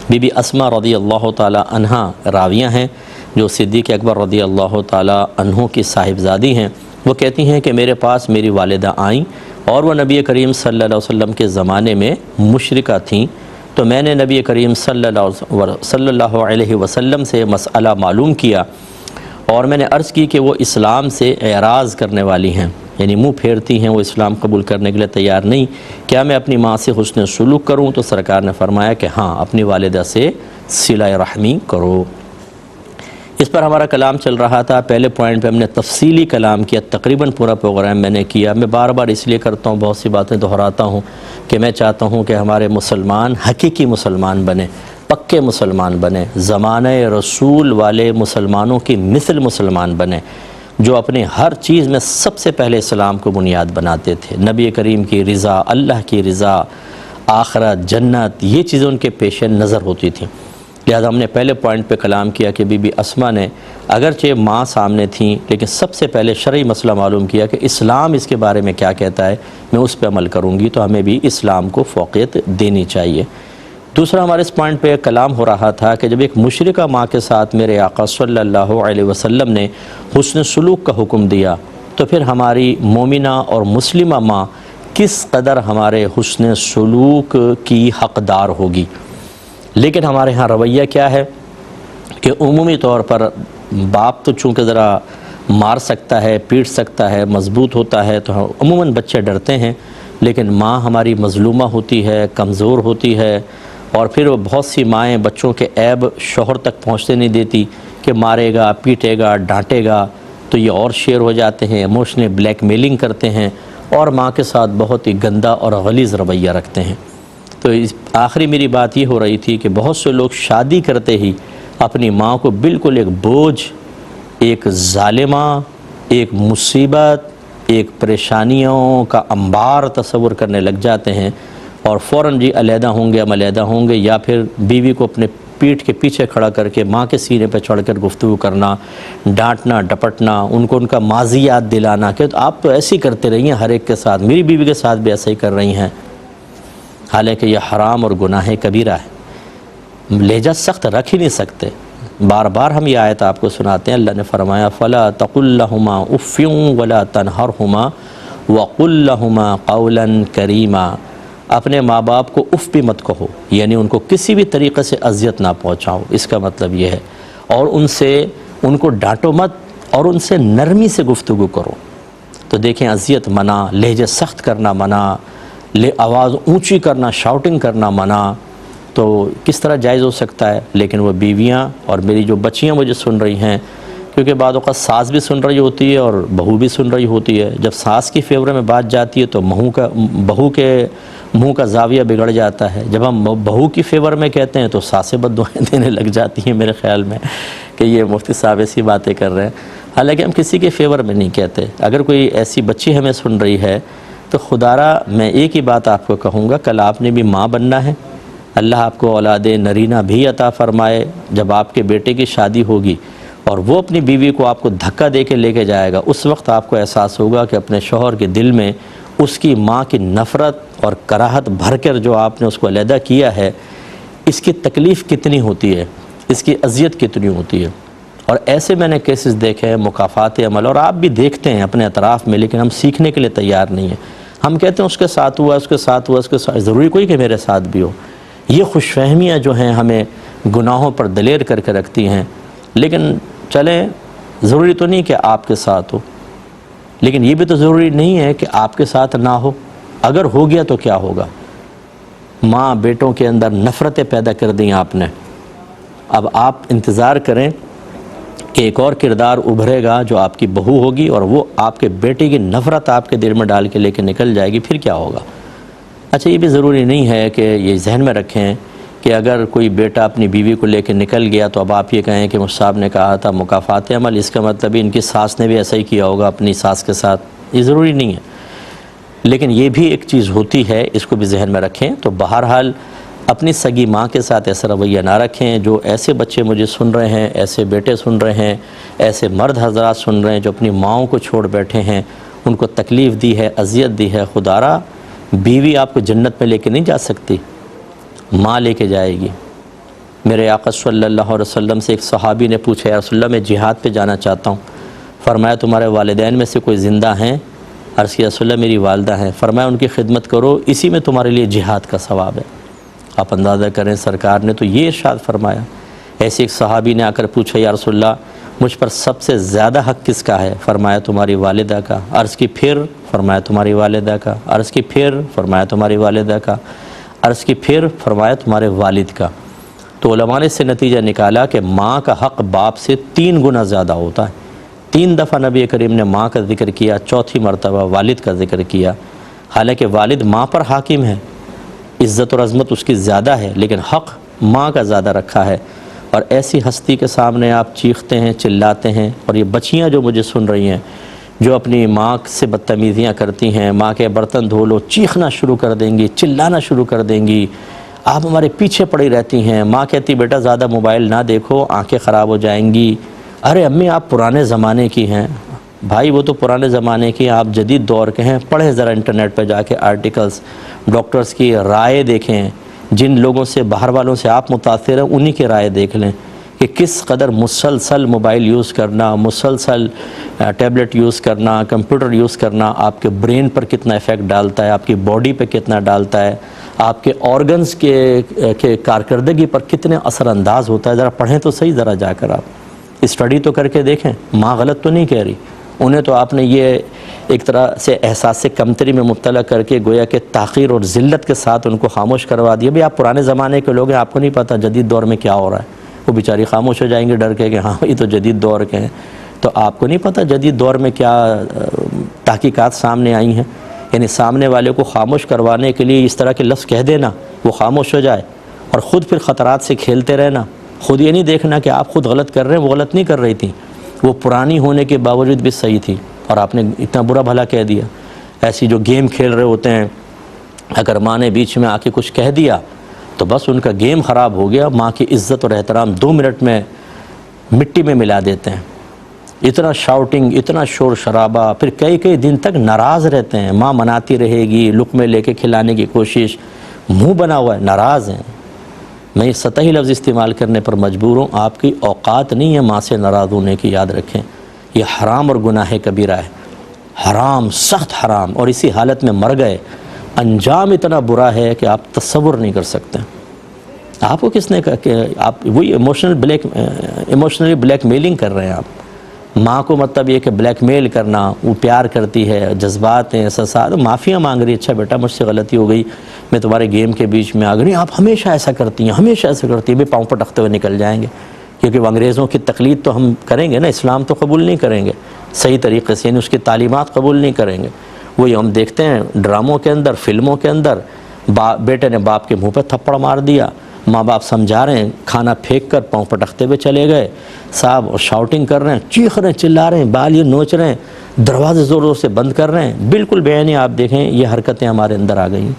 Be be اسما رضی اللہ تعالی عنہا راویہ ہیں جو صدیق اکبر رضی اللہ تعالی عنہ کی صاحبزادی ہیں۔ وہ کہتی ہیں کہ میرے پاس میری والدہ آئیں اور وہ نبی کریم صلی اللہ علیہ وسلم کے زمانے میں مشرکہ تھیں، تو میں نے نبی کریم صلی اللہ علیہ وسلم سے مسئلہ معلوم کیا اور میں نے عرض کی کہ وہ اسلام سے اعراض کرنے والی ہیں، یعنی منہ پھیرتی ہیں، وہ اسلام قبول کرنے کے لیے تیار نہیں، کیا میں اپنی ماں سے حسن سلوک کروں؟ تو سرکار نے فرمایا کہ ہاں، اپنی والدہ سے صلہ رحمی کرو۔ اس پر ہمارا کلام چل رہا تھا، پہلے پوائنٹ پہ ہم نے تفصیلی کلام کیا، تقریباً پورا پروگرام میں نے کیا۔ میں بار بار اس لیے کرتا ہوں، بہت سی باتیں دہراتا ہوں کہ میں چاہتا ہوں کہ ہمارے مسلمان حقیقی مسلمان بنیں، پکے مسلمان بنیں، زمانہ رسول والے مسلمانوں کی مثل مسلمان بنیں، جو اپنے ہر چیز میں سب سے پہلے اسلام کو بنیاد بناتے تھے۔ نبی کریم کی رضا، اللہ کی رضا، آخرت، جنت، یہ چیزیں ان کے پیش نظر ہوتی تھیں۔ لہذا ہم نے پہلے پوائنٹ پہ کلام کیا کہ بی بی اسما نے اگرچہ ماں سامنے تھیں لیکن سب سے پہلے شرعی مسئلہ معلوم کیا کہ اسلام اس کے بارے میں کیا کہتا ہے، میں اس پہ عمل کروں گی، تو ہمیں بھی اسلام کو فوقیت دینی چاہیے۔ دوسرا ہمارے اس پوائنٹ پہ کلام ہو رہا تھا کہ جب ایک مشرکہ ماں کے ساتھ میرے آقا صلی اللہ علیہ وسلم نے حسن سلوک کا حکم دیا، تو پھر ہماری مومنہ اور مسلمہ ماں کس قدر ہمارے حسن سلوک کی حقدار ہوگی۔ لیکن ہمارے ہاں رویہ کیا ہے کہ عمومی طور پر باپ تو چونکہ ذرا مار سکتا ہے، پیٹ سکتا ہے، مضبوط ہوتا ہے، تو عموماً بچے ڈرتے ہیں، لیکن ماں ہماری مظلومہ ہوتی ہے، کمزور ہوتی ہے، اور پھر وہ بہت سی مائیں بچوں کے عیب شوہر تک پہنچتے نہیں دیتی کہ مارے گا، پیٹے گا، ڈانٹے گا، تو یہ اور شیر ہو جاتے ہیں، ایموشنل بلیک میلنگ کرتے ہیں اور ماں کے ساتھ بہت ہی گندا اور غلیظ رویہ رکھتے ہیں۔ تو آخری میری بات یہ ہو رہی تھی کہ بہت سے لوگ شادی کرتے ہی اپنی ماں کو بالکل ایک بوجھ، ایک ظالمہ، ایک مصیبت، ایک پریشانیوں کا انبار تصور کرنے لگ جاتے ہیں، اور فوراً جی علیحدہ ہوں گے، ہم علیحدہ ہوں گے، یا پھر بیوی کو اپنے پیٹھ کے پیچھے کھڑا کر کے ماں کے سینے پہ چڑھ کر گفتگو کرنا، ڈانٹنا، ڈپٹنا، ان کو ان کا ماضی یاد دلانا کہ آپ تو ایسے ہی کرتے رہی ہیں ہر ایک کے ساتھ، میری بیوی کے ساتھ بھی ایسا ہی کر رہی ہیں، حالانکہ یہ حرام اور گناہ کبیرہ ہے۔ لہجہ سخت رکھ ہی نہیں سکتے۔ بار بار ہم یہ آیت آپ کو سناتے ہیں، اللہ نے فرمایا فَلَا تَقُلْ لَهُمَا أُفٍّ وَلَا تَنْهَرْهُمَا وَقُلْ لَهُمَا قَوْلًا كَرِيمًا، اپنے ماں باپ کو اف بھی مت کہو، یعنی ان کو کسی بھی طریقے سے اذیت نہ پہنچاؤ، اس کا مطلب یہ ہے، اور ان کو ڈانٹو مت اور ان سے نرمی سے گفتگو کرو۔ تو دیکھیں، اذیت منع، لہجہ سخت کرنا منع، آواز اونچی کرنا، شاؤٹنگ کرنا منع، تو کس طرح جائز ہو سکتا ہے؟ لیکن وہ بیویاں اور میری جو بچیاں مجھے سن رہی ہیں، کیونکہ بعض اوقات ساس بھی سن رہی ہوتی ہے اور بہو بھی سن رہی ہوتی ہے، جب ساس کی فیور میں بات جاتی ہے تو بہو کے منہ کا زاویہ بگڑ جاتا ہے، جب ہم بہو کی فیور میں کہتے ہیں تو ساسیں بد دعائیں دینے لگ جاتی ہیں، میرے خیال میں کہ یہ مفتی صاحب ایسی باتیں کر رہے ہیں، حالانکہ ہم کسی کے فیور میں نہیں کہتے۔ اگر کوئی ایسی بچی ہمیں سن رہی ہے تو خدارا میں ایک ہی بات آپ کو کہوں گا، کل آپ نے بھی ماں بننا ہے، اللہ آپ کو اولاد نرینہ بھی عطا فرمائے، جب آپ کے بیٹے کی شادی ہوگی اور وہ اپنی بیوی کو آپ کو دھکا دے کے لے کے جائے گا، اس وقت آپ کو احساس ہوگا کہ اپنے شوہر کے دل میں اس کی ماں کی نفرت اور کراہت بھر کر جو آپ نے اس کو علیحدہ کیا ہے، اس کی تکلیف کتنی ہوتی ہے، اس کی اذیت کتنی ہوتی ہے۔ اور ایسے میں نے کیسز دیکھے ہیں، مکافات عمل، اور آپ بھی دیکھتے ہیں اپنے اطراف میں، لیکن ہم سیکھنے کے لیے تیار نہیں ہیں۔ ہم کہتے ہیں اس کے ساتھ ہوا، اس کے ساتھ ہوا، اس کے ساتھ، ضروری کوئی کہ میرے ساتھ بھی ہو۔ یہ خوش فہمیاں جو ہیں ہمیں گناہوں پر دلیر کر کے رکھتی ہیں، لیکن چلیں، ضروری تو نہیں کہ آپ کے ساتھ ہو، لیکن یہ بھی تو ضروری نہیں ہے کہ آپ کے ساتھ نہ ہو۔ اگر ہو گیا تو کیا ہوگا؟ ماں بیٹوں کے اندر نفرتیں پیدا کر دیں آپ نے، اب آپ انتظار کریں کہ ایک اور کردار ابھرے گا جو آپ کی بہو ہوگی، اور وہ آپ کے بیٹے کی نفرت آپ کے دل میں ڈال کے لے کے نکل جائے گی، پھر کیا ہوگا؟ اچھا، یہ بھی ضروری نہیں ہے کہ یہ ذہن میں رکھیں کہ اگر کوئی بیٹا اپنی بیوی کو لے کے نکل گیا تو اب آپ یہ کہیں کہ مجھ صاحب نے کہا تھا مکافات عمل، اس کا مطلب ان کی ساس نے بھی ایسا ہی کیا ہوگا اپنی ساس کے ساتھ، یہ ضروری نہیں ہے۔ لیکن یہ بھی ایک چیز ہوتی ہے، اس کو بھی ذہن میں رکھیں۔ تو بہرحال اپنی سگی ماں کے ساتھ ایسا رویہ نہ رکھیں۔ جو ایسے بچے مجھے سن رہے ہیں، ایسے بیٹے سن رہے ہیں، ایسے مرد حضرات سن رہے ہیں جو اپنی ماؤں کو چھوڑ بیٹھے ہیں، ان کو تکلیف دی ہے، اذیت دی ہے، خدارا بیوی آپ کو جنت میں لے کے نہیں جا سکتی، ماں لے کے جائے گی۔ میرے آقا صلی اللہ علیہ وسلم سے ایک صحابی نے پوچھا، یا رسول اللہ میں جہاد پہ جانا چاہتا ہوں۔ فرمایا تمہارے والدین میں سے کوئی زندہ ہیں؟ عرض کیا رسول اللہ میری والدہ ہیں۔ فرمایا ان کی خدمت کرو، اسی میں تمہارے لیے جہاد کا ثواب ہے۔ آپ اندازہ کریں سرکار نے تو یہ ارشاد فرمایا۔ ایسے ایک صحابی نے آ کر پوچھا، یا رسول اللہ مجھ پر سب سے زیادہ حق کس کا ہے؟ فرمایا تمہاری والدہ کا۔ عرض کی پھر؟ فرمایا تمہاری والدہ کا۔ عرض کی پھر؟ فرمایا تمہاری والدہ کا۔ عرض کی پھر؟ فرمایا تمہارے والد کا۔ تو علماء نے اس سے نتیجہ نکالا کہ ماں کا حق باپ سے 3 گنا زیادہ ہوتا ہے۔ 3 دفعہ نبی کریم نے ماں کا ذکر کیا، چوتھی مرتبہ والد کا ذکر کیا۔ حالانکہ والد ماں پر حاکم ہے، عزت اور عظمت اس کی زیادہ ہے، لیکن حق ماں کا زیادہ رکھا ہے۔ اور ایسی ہستی کے سامنے آپ چیختے ہیں، چلاتے ہیں، اور یہ بچیاں جو مجھے سن رہی ہیں، جو اپنی ماں سے بدتمیزیاں کرتی ہیں، ماں کے برتن دھو لو چیخنا شروع کر دیں گی، چلانا شروع کر دیں گی، آپ ہمارے پیچھے پڑی رہتی ہیں۔ ماں کہتی بیٹا زیادہ موبائل نہ دیکھو، آنکھیں خراب ہو جائیں گی۔ ارے امی آپ پرانے زمانے کی ہیں۔ بھائی وہ تو پرانے زمانے کی، آپ جدید دور کے ہیں، پڑھیں ذرا انٹرنیٹ پہ جا کے آرٹیکلز، ڈاکٹرز کی رائے دیکھیں، جن لوگوں سے باہر والوں سے آپ متاثر ہیں انہی کی رائے دیکھ لیں کہ کس قدر مسلسل موبائل یوز کرنا، مسلسل ٹیبلٹ یوز کرنا، کمپیوٹر یوز کرنا آپ کے برین پر کتنا ایفیکٹ ڈالتا ہے، آپ کی باڈی پہ کتنا ڈالتا ہے، آپ کے آرگنز کے کارکردگی پر کتنے اثر انداز ہوتا ہے۔ ذرا پڑھیں تو صحیح، ذرا جا کر آپ اسٹڈی تو کر کے دیکھیں۔ ماں غلط تو نہیں کہہ رہی، انہیں تو آپ نے یہ ایک طرح سے احساس سے کمتری میں مبتلا کر کے گویا کہ تاخیر اور ذلت کے ساتھ ان کو خاموش کروا دیا۔ بھئی آپ پرانے زمانے کے لوگ ہیں، آپ کو نہیں پتہ جدید دور میں کیا ہو رہا ہے۔ وہ بیچاری خاموش ہو جائیں گے ڈر کے کہ ہاں یہ تو جدید دور کے ہیں۔ تو آپ کو نہیں پتہ جدید دور میں کیا تحقیقات سامنے آئی ہیں؟ یعنی سامنے والے کو خاموش کروانے کے لیے اس طرح کے لفظ کہہ دینا وہ خاموش ہو جائے، اور خود پھر خطرات سے کھیلتے رہنا۔ خود یہ نہیں دیکھنا کہ آپ خود غلط کر رہے ہیں، وہ غلط نہیں کر رہی تھیں، وہ پرانی ہونے کے باوجود بھی صحیح تھی، اور آپ نے اتنا برا بھلا کہہ دیا۔ ایسی جو گیم کھیل رہے ہوتے ہیں، اگر ماں نے بیچ میں آ کے کچھ کہہ دیا تو بس ان کا گیم خراب ہو گیا، ماں کی عزت اور احترام 2 منٹ میں مٹی میں ملا دیتے ہیں۔ اتنا شاؤٹنگ، اتنا شور شرابہ، پھر کئی دن تک ناراض رہتے ہیں۔ ماں مناتی رہے گی، لقمے لے کے کھلانے کی کوشش، منہ بنا ہوا ہے، ناراض ہیں۔ میں یہ سطحی لفظ استعمال کرنے پر مجبور ہوں، آپ کی اوقات نہیں ہے ماں سے ناراض ہونے کی، یاد رکھیں۔ یہ حرام اور گناہ کبیرہ ہے، حرام، سخت حرام، اور اسی حالت میں مر گئے، انجام اتنا برا ہے کہ آپ تصور نہیں کر سکتے۔ آپ کو کس نے کہا کہ آپ وہی ایموشنلی بلیک میلنگ کر رہے ہیں؟ آپ ماں کو مطلب یہ کہ بلیک میل کرنا، وہ پیار کرتی ہے، جذبات ہیں، احساسات، معافیاں مانگ رہی ہے، اچھا بیٹا مجھ سے غلطی ہو گئی، میں تمہارے گیم کے بیچ میں آ گئی۔ آپ ہمیشہ ایسا کرتی ہیں، ہمیشہ ایسا کرتی ہیں، بھی پاؤں پٹکتے ہوئے نکل جائیں گے، کیونکہ وہ انگریزوں کی تقلید تو ہم کریں گے نا، اسلام تو قبول نہیں کریں گے صحیح طریقے سے، یعنی اس کی تعلیمات قبول نہیں کریں گے۔ وہی ہم دیکھتے ہیں ڈراموں کے اندر، فلموں کے اندر، بیٹے نے باپ کے منہ پہ تھپڑ مار دیا، ماں باپ سمجھا رہے ہیں، کھانا پھینک کر پاؤں پٹکتے ہوئے چلے گئے صاحب، اور شاؤٹنگ کر رہے ہیں، چیخ رہے ہیں، چلا رہے ہیں، بال یہ نوچ رہے ہیں، دروازے زور زور سے بند کر رہے ہیں۔ بالکل بیانی آپ دیکھیں یہ حرکتیں ہمارے اندر آ گئی،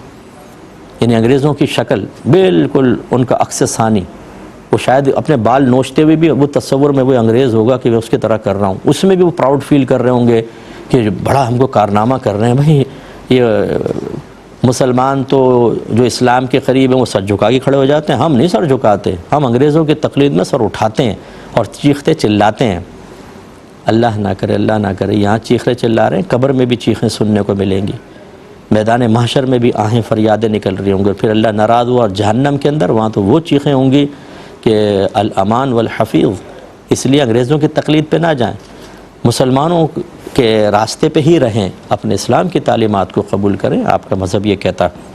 یعنی انگریزوں کی شکل بالکل ان کا عکس ثانی۔ وہ شاید اپنے بال نوچتے ہوئے بھی وہ تصور میں وہ انگریز ہوگا کہ میں اس کی طرح کر رہا ہوں، اس میں بھی وہ پراؤڈ فیل کر رہے ہوں گے کہ بڑا ہم کو کارنامہ کر رہے ہیں۔ بھائی یہ مسلمان تو جو اسلام کے قریب ہیں وہ سر جھکا کے کھڑے ہو جاتے ہیں، ہم نہیں سر جھکاتے، ہم انگریزوں کی تقلید میں سر اٹھاتے ہیں اور چیختے چلاتے ہیں۔ اللہ نہ کرے، اللہ نہ کرے، یہاں چیخے چلا رہے ہیں، قبر میں بھی چیخیں سننے کو ملیں گی، میدان محشر میں بھی آہیں فریادیں نکل رہی ہوں گی، پھر اللہ ناراض ہوا، اور جہنم کے اندر وہاں تو وہ چیخیں ہوں گی کہ الامان والحفیظ۔ اس لیے انگریزوں کی تقلید پہ نہ جائیں، مسلمانوں کے راستے پہ ہی رہیں، اپنے اسلام کی تعلیمات کو قبول کریں، آپ کا مذہب یہ کہتا ہے۔